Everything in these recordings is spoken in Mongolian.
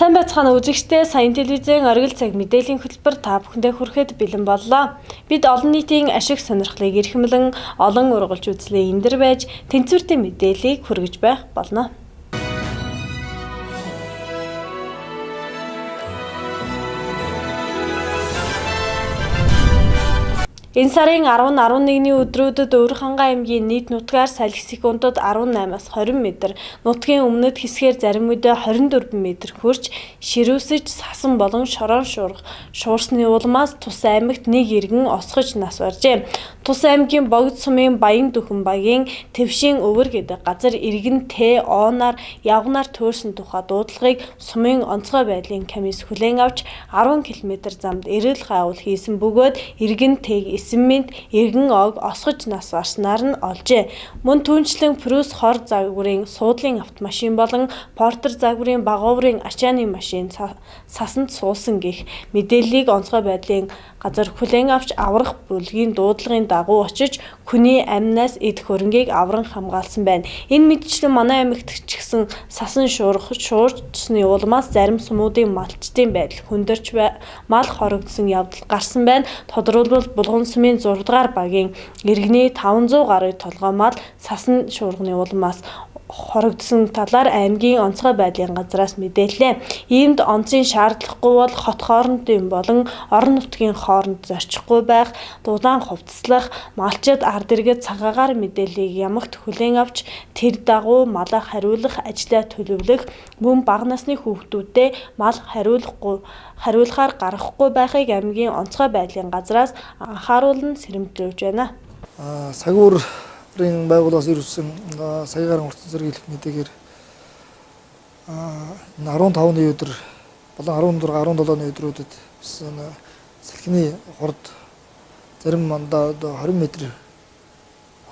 Сайн байцгаана үзэгчдээ, саяын телевизийн оргил цаг мэдээллийн хөтөлбөр та бүхэндээ хүрэхэд бэлэн боллоо. Бид олон нийтийн ашиг сонирхлыг эрхэмлэн олон ургалж үзлээ энэ дэр байж тэнцвэртэй мэдээллийг хүргэж байх болно. Энэ сарын 10-11-ний өдрүүдэд Өвөрхангай аймгийн нийт нутгаар салхи секундэд 18-аас 20 м, нутгийн өмнөд хэсгээр зарим үедээ 24 м хүрч ширүүсэж сасан болон шорон шуурсны улмаас Тус аймагт нэг иргэн осгож нас баржээ. Тус аймгийн Богд сумын Баян Дөхөн багийн Твшийн Өвөр гэдэг газар иргэн ТО-нар явгнаар төөрсөн тухай дуудлагыг сумын онцгой байдлын комисс хүлээн авч 10 км замд эрэл хаавал хийсэн бөгөөд иргэн Эсэммэнд иргэн ог осгож нас барснаар нь олжээ. Мөн түүнчлэн Прус хор загварын суудлын автомашин болон Портер загварын багуурын ачааны машин сасанд суусан гэх мэдээллийг онцгой байдлын газар хүлээн авч аврах бүлгийн дуудлагын дагуу очиж хүний амнаас эд хөрөнгийг авран хамгаалсан байна. Энэ мэдчлэн манай аймагт ч гэсэн сасан шуурчсны улмаас зарим сумуудын малчдын байдал хүндэрч мал хорогдсон явдал гарсан байна. Тодорхойлбол Булган сумын 6 дугаар багийн иргэний 500 гаруй толгой мал сасан шуурганы улмаас хорогдсон талаар аймгийн онцгой байдлын газраас мэдээллээ. Иймд онцын шаардлагагүй бол хот хоорондын болон орон нутгийн хооронд зорчихгүй байх, дулаан хувцаслах, малчид ард иргэд цагаагаар мэдээллийг ямагт хүлээн авч тэр дагуу малаа хариулах ажлаа төлөвлөх, мөн бага насны хүүхдүүдэд мал хариулахаар гаргахгүй байхыг аймгийн онцгой байдлын газраас анхааруулан сэрэмжлүүлж байна. Сагварын байгууллагаас ирүүлсэн саягаар уртсан зэрэглэх мэдээгээр 15-ны өдөр болон 16-17-ны өдрүүдэд салхины хорд зарим мандаа 20 м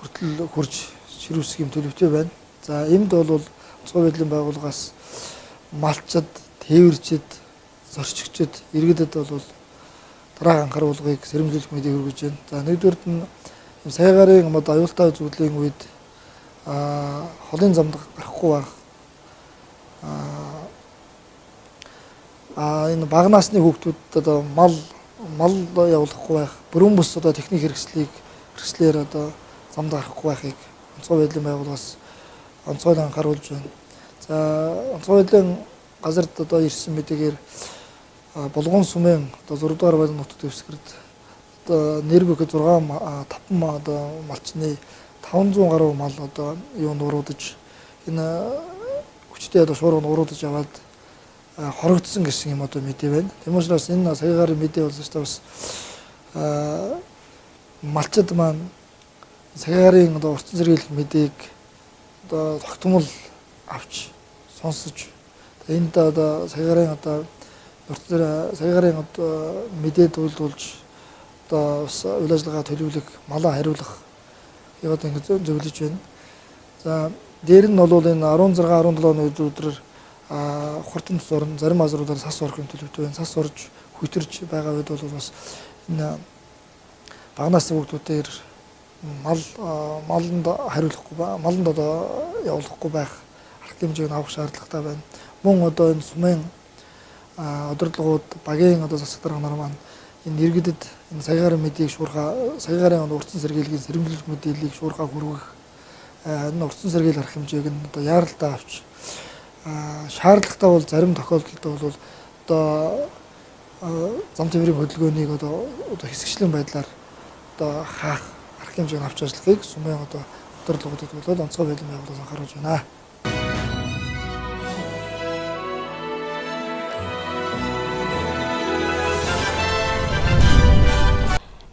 хүртэл хурж ширүүсэх юм төлөвтэй байна. За эмд бол онцгой байдлын байгууллагаас малчид, тээвэрчид, зорчигчид, иргэдэд бол дараагийн анхааруулгыг сэрэмжлүүлэх мэдээ хүргэж байна. За нэгдүгээрт нь саягаарын аюултай зүйлийн үед холын замд гарахгүй байх. Энэ бага насны хүүхдүүд мал явуулахгүй байх. Бүрэн бус техник хэрэгслээр замд гарахгүй байхыг онцгой байдлын байгууллагаас онцгой анхааруулж байна. За онцгой байдлын газарт ирсэн мэдээгээр Булган сумын 6 дугаар байдлын нутаг дэвсгэрд нэр бүхэд 5 малчны 500 гаруй мал юунд уруудаж энэ хүчтэй шуурганд уруудаж аваад хорогдсон гэсэн юм мэдээ байна. Тийм учраас энэ саягаар мэдээ болсон ч бас малчид маань саягаарын уртсан зэрэглэх мэдээг тогтмол авч сонсож энд саягаарын саягаарын мэдээ дуулж үйл ажиллагаа төлөвлөх, малаа хариулах яваад ингэ зөвлөж байна. За дээр нь бол энэ 16-17-ны өдрөөр хурдан тус орн зарим азруудаар сас орохын төлөвтэй байна. Сас орж хөтөрж байгаа үед бол бас энэ бага насны хүүхдүүдээр маланд хариулахгүй маланд явуулахгүй байх арга хэмжээг авах шаардлагатай байна. Мөн энэ сумын удирдлагууд багийн засаг дарга нар маань энэ иргэдэд энэ саягаар мэдээллийг саягаарын уртсан сэргийлгийн сэрэмжлүүлэх мэдээллийг шуурхаа хүргэх энэ уртсан сэргийл арга хэмжээг нь яаралтай авч шаардлагатай бол зарим тохиолдолд бол зам тэмрийн хөдөлгөөнийг хэсэгчлэн байдлаар хаах арга хэмжээг авч ажиллахыг сумын удирдлагуудад бол онцгой байдлын байгууллагаас анхааруулж байна.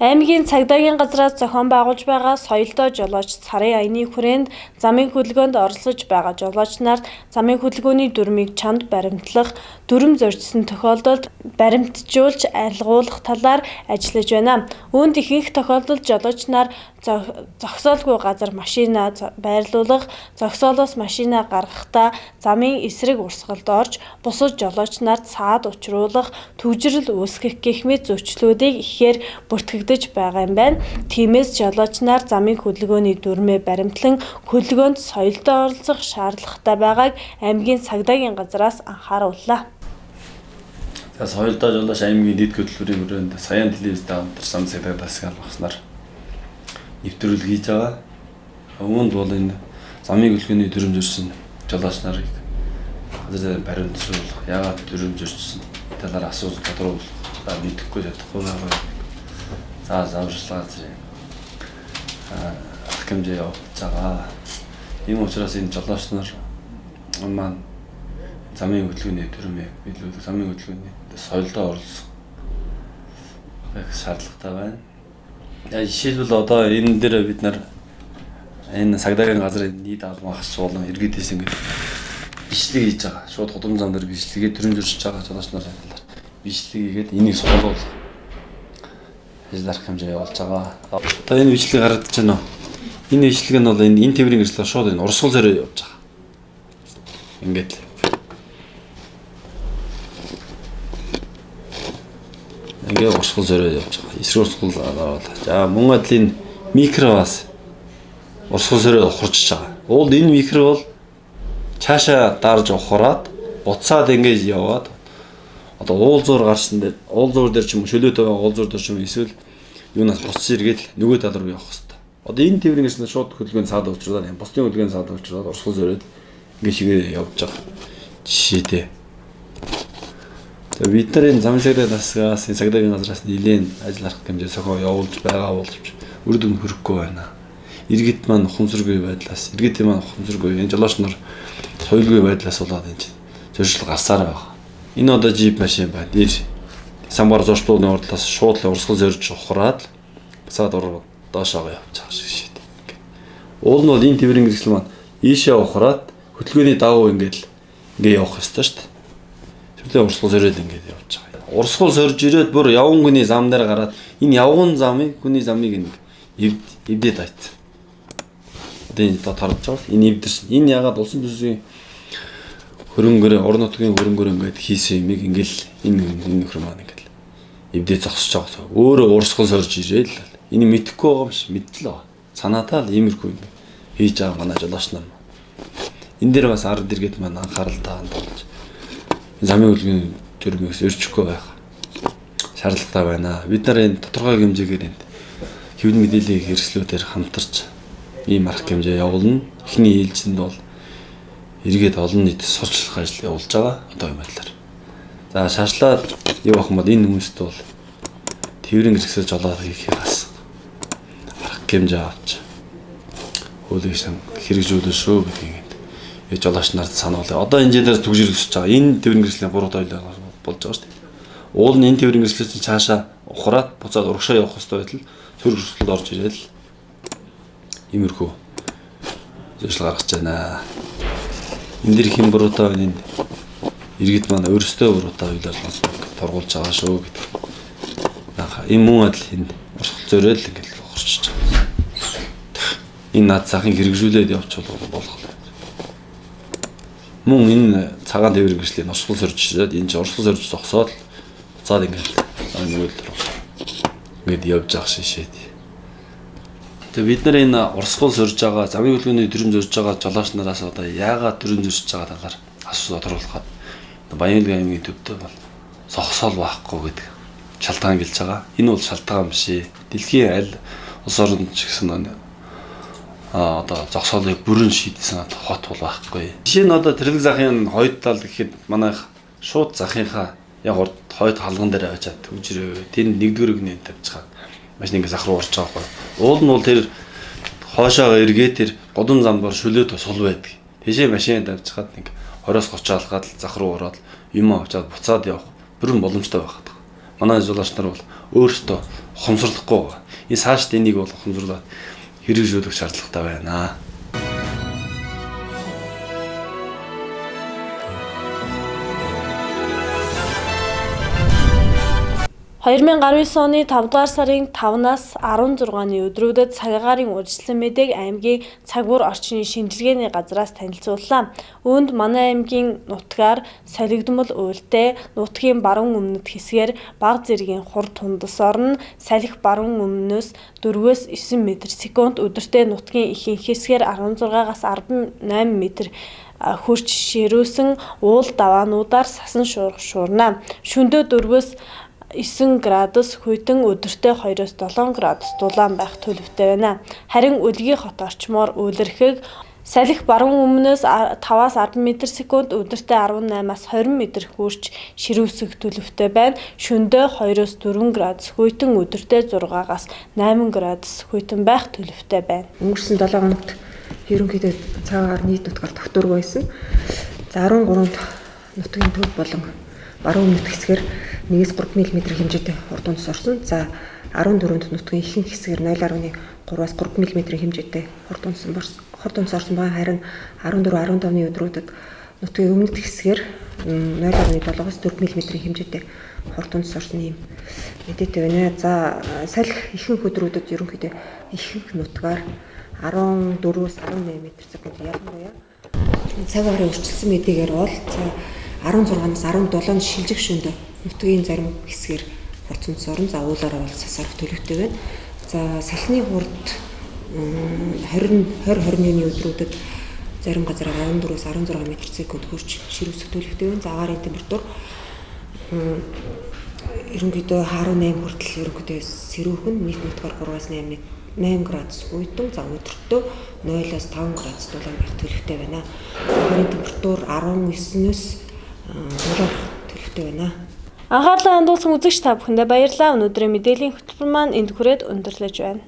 Аймгийн цагдаагийн газраас зохион байгуулж байгаа соёлтой жолооч сарын аяны хүрээнд замын хөдөлгөөнд оролцож байгаа жолооч нарт замын хөдөлгөөний дүрмийг чамд баримтлах, дүрм зорьжсон тохиолдолд баримтжуулж алгуулах талаар ажиллаж байна. Үүнд ихэнх тохиолдолд жолооч нар зогсоолгүй газар машинаа байрлуулах, зогсоолоос машинаа гаргахдаа замын эсрэг урсгалд орж бусад жолооч нарт саад учруулах, төвжирэл үүсгэх гэх мэт зөрчлүүдийг ихээр бүртгэгдэж байгаа юм байна. Тиймээс жолооч нар замын хөдөлгөөний дүрмээ баримтлан хөдөлгөөнд соёлтой оролцох шаардлагатай байгааг аймгийн цагдаагийн газраас анхаарууллаа. Соёлдоо жолооч аймгийн дэд хөтөлбөрийн хүрээнд саяхан телевизд хамтарсан сэтгэл засаг алгаснаар нэвтрүүлэг хийж байгаа. Үүнд бол энэ замын хөдөлгөөний дүрм зорьсон жолооч нарыг газар баримтжуулах, яагаад дүрм зорьсон талаар асуулт тодруулах, мэдэхгүй чадахгүй байгаа. За завжлаа зэрэг хэмжээ явуулж байгаа. Ийм учраас энэ жолооч нар маань замын хөдөлгөөний дүрмээ биелүүлэх, замын хөдөлгөөний соёлдоо оролцох шаардлагатай байна. Жишээлбэл одоо энэ дээр бид нар энэ Сагдагийн газрын нийт албан хасч болон иргэдээс ингээд бичлэг хийж байгаа. Шууд гудам зам дээр бичлэгээ төрөм зорчиж байгаа жолооч нар талаар бичлэг хийгээд энийг суулгах хэмжээ явуулж байгаа. Одоо энэ бичлэг харагдаж байна уу? Энэ бичлэг нь бол энэ тээврийн гэрчлэл шууд энэ урсгал зөрөө явуулж байгаа. Ингээд ингээд урсгал зөрөө явуулж байгаа. Эсрэг урсгал гаргуулж. За мөн адил энэ микро бас урсгал зөрөө хурцж байгаа. Уул энэ микро бол цаашаа дарж ухраад буцаад ингэж яваад одоо уул зур гарсан дээр уул зур дээр ч юм уу шөлөөтэй байгаа уул зур дээр ч юм эсвэл юунаас буцаж иргээд нөгөө тал руу явах хэрэгтэй. Одоо энэ тээврийн гэрчлэл шууд хөдөлгөөний цаад уучраад бусдын хөдөлгөөний цаад уучраад урсгал зөрөөд ингэ шигээ явж байгаа. Жишээтэй. Тэгээ бид нар энэ замын сэрэг засгаас энэ Сагдагийн газраас нэлээд ажил арга хэмжээ сохоо явуулж байгаа боловч үр дүн хүрэхгүй байна. Иргэд маань ухамсаргүй байдлаас иргэдийн маань ухамсаргүй энэ жолооч нар соёлгүй байдлаас болоод энэ зөрчил гарсаар байгаа. Энэ одоо жип машин байна. Дээр самбар зуршлууны урдлаас шууд л урсгал зорж ухраад буцаад доошоо явж байгаа шиг шээ. Уул нь бол энэ тээврийн гэрчлэл маань ийшээ ухраад хөдөлгөөний дагуу ингээд явах ёстой шүү дээ. Тэгвэл урсгал зориод ингээд явж байгаа. Урсгал зорж ирээд бүр явган хүний зам дээр гараад энэ явган замыг хүний замыг эвдээд айцсан. Одоо энэ тарж байгаа. Энэ эвдэрсэн. Энэ ягаад улсын төсвийн хөрөнгөөр орон нутгийн хөрөнгөөр ингээд хийсэн юмыг ингээл энэ нөхөр маань ингээд эвдээ зогсож байгаа. Өөрөө урсгал зорж ирээл энэ мэдэхгүй байгаа юм шиг мэдлээ байгаа. Санаатаа л иймэрхүү юм хийж байгаа манай жолооч нар. Энэ дээр бас ард иргэд маань анхаарал таандуулж замын хөдөлгөөний төрмөөс өрчихгүй байх шаардлагатай байна. Бид нар энэ тодорхой хэмжээгээр энэ хэвлэл мэдээллийн хэрэгслүүдээр хамтарч ийм арга хэмжээ явуулна. Эхний ээлжинд бол эргээд олон нийт сурчлах ажил явуулж байгаа одоо юм байлаар. За шаашлаад юу ах юм бол энэ хүмүүст бол тээврийн гэрчлэл жолоо хийхээ бас арга хэмжээ авч хөлийг хэрэгжүүлэн шүү гэдгийг жолооч нарт сануулъя. Одоо энэ дээр түгжирлж байгаа. Энэ тээврийн гэрчлэлийн 3 тойлоо болж байгаа шүү дээ. Уул нь энэ тээврийн гэрчлэлийг цаашаа ухраад буцаад урагшаа явах хэрэгтэй байтал төр гэрчлэлд орж ирээд иймэрхүү зөвшөл гаргаж байна. Энэ дэр хэм буруутай байна. Энэ иргэд маань өөрсдөө буруутай үйлдэл торгуулж байгаа шүү гэдэг. Энэ мөн адил энэ урсгал зөрөөл ингээд ухарчиж байгаа. Энэ над захын хэрэгжүүлээд явуул болох. Мөн энэ цагаан тээврийн гэрчлэлийн урсгал зорж ирээд энэ урсгал зорж зогсоод буцаад ингээд нөгөө төр ингээд явж байгаа шишээд. Тэгээ бид нар энэ урсгал зорж байгаа замын хөдөлгөөний дүрм зорж байгаа жолооч нараас одоо яагаад дүрм зорж байгаа талаар асууж тодруулахад Баянгийн аймгийн төвдөө бол зогсоол байхгүй гэдэг шалтгаан гэлж байгаа. Энэ бол шалтгаан биш ээ. Дэлхийн аль улс оронд ч гэсэн одоо зогсоолыг бүрэн шийдсэн хот бол байхгүй. Жишээ нь одоо тэрэг захын хойд тал гэхэд манайх шууд захынхаа яг хойд халган дээр авчаад төвжрөө. Тэр нэгдүгээр өгнөө тавьж чад. Маш нэг зах руу орж байгаа байхгүй. Уул нь бол тэр хоошоо эргээ тэр годон замбар шөлөөд сул байдаг. Тэшээ машин тавьж чад нэг 20-30 алгаад зах руу ороод юм авчаад буцаад явах бүрэн боломжтой байх. Манай жолооч нар бол өөртөө ухамсарлахгүй байгаа. Энэ цаашд энийг бол ухамсарлаад хэрэгжүүлэх шаардлагатай байна. 2019 оны 5 дугаар сарын 5-наас 16-ны өдрүүдэд цагаагаарын үржилсэн мэдээг аймгийн цаг бүр орчны шинжилгээний газраас танилцууллаа. Үүнд манай аймгийн нутгаар солигдмол уйлтай нутгийн баруун өмнөд хэсгээр бага зэргийн хур тундас орно. Салхи баруун өмнөөс 4-өөс 9 м/сек өдөртөө нутгийн ихэнх хэсгээр 16-аас 18 м хүрч ширүүсэн уул даваануудаар сасан шуурна. Шөнөдөө 4-өөс 9 градус хүйтэн өдөртөө 2-оос 7 градус дулаан байх төлөвтэй байна. Харин Өлгий хот орчмоор үйлэрхэг салхи баруун өмнөөс 5-аас 10 м/сек өдөртөө 18-аас 20 м хүрч ширүүсэх төлөвтэй байна. Шөнөдөө 2-оос 4 градус хүйтэн өдөртөө 6-аас 8 градус хүйтэн байх төлөвтэй байна. Өнгөрсөн 7 хоногт ерөнхийдөө цагаар нийт нутгаар тогтворгүй байсан. За 13-нд нутгийн төв болон баруун өмнөд хэсгээр 1-3 мм хэмжээтэй урд унтас орсон. За 14-нд нутгийн ихэнх хэсгээр 0.3-аас 3 мм хэмжээтэй урд унтас орсон байгаа. Харин 14-15-ны өдрүүдэд нутгийн өмнөд хэсгээр 0.7-аас 4 мм хэмжээтэй урд унтас орсон юм мэдээтэй байна. За салхи ихэнх өдрүүдэд ерөнхийдөө ихэнх нутгаар 14-өөс 18 м/сек ялангуяа цаг агаарын өрчлөсөн мэдээгээр бол 16-наас 17-нд шилжих шөнөдөө нутгийн зарим хэсгээр хурц орон за уулаараа бол сасарах төлөвтэй байна. За салхины хурд 20-21-ний өдрүүдэд зарим газараар 14-өөс 16 м/сек хүрч ширүүсэх төлөвтэй байна. За агаарын температур ерөнхийдөө 18 хүртэл ерөнхийдөө сэрүүхэн нийт нутгаар 3-аас 8 градус хүйтэн за өдөртөө 0-аас 5 градус дулаан байх төлөвтэй байна. Агаарын температур 19-өөс дулаах төлөвтэй байна. Анхаарлаа хандуулсан үзэгч та бүхэндээ баярлалаа. Өнөөдрийн мэдээллийн хөтөлбөр маань энд хүрээд өндөрлөж байна.